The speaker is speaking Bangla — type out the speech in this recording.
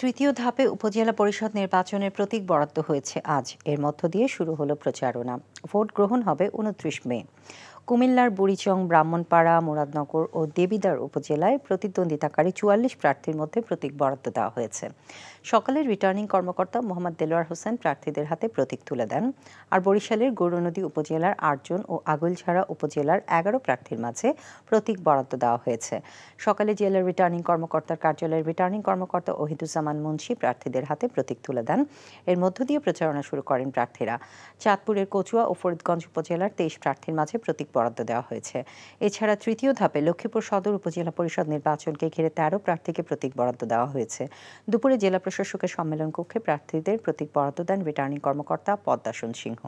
তৃতীয় ধাপে উপজেলা পরিষদ নির্বাচনের প্রতীক বরাদ্দ হয়েছে আজ। এর মধ্য দিয়ে শুরু হলো প্রচারণা। ভোট গ্রহণ হবে ২৯ মে। কুমিল্লার বুড়িচং, ব্রাহ্মণপাড়া, মুরাদনগর ও দেবিদ্বার উপজেলায় প্রতিদ্বন্দ্বিতাকারী ৪৪ প্রার্থীর মধ্যে প্রতীক বরাদ্দ দেওয়া হয়েছে। সকালে রিটার্নিং কর্মকর্তা মোহাম্মদ দেলোয়ার হোসেন প্রার্থীদের হাতে প্রতীক তুলে দেন। আর বরিশালের গৌরনদী উপজেলার ৮ জন ও আগৈলঝাড়া উপজেলার ১১ প্রার্থীর মাঝে প্রতীক বরাদ্দ দেওয়া হয়েছে। সকালে জেলার রিটার্নিং কর্মকর্তার কার্যালয়ের রিটার্নিং কর্মকর্তা ওহিদুজ্জামান মুন্সি প্রার্থীদের হাতে প্রতীক তুলে দেন। এর মধ্য দিয়ে প্রচারণা শুরু করেন প্রার্থীরা। চাঁদপুরের কচুয়া ও ফরিদগঞ্জ উপজেলার ২৩ প্রার্থীর মাঝে প্রতীক বরাদ্দ দেওয়া হয়েছে। এছাড়া তৃতীয় ধাপে লক্ষ্মীপুর সদর উপজেলা পরিষদ নির্বাচনকে ঘিরে ১৩ প্রার্থীকে প্রতীক বরাদ্দ দেওয়া হয়েছে। দুপুরে জেলা প্রশাসকের সম্মেলন কক্ষে প্রার্থীদের প্রতীক বরাদ্দ দেন রিটার্নিং কর্মকর্তা পদ্মাসন সিংহ।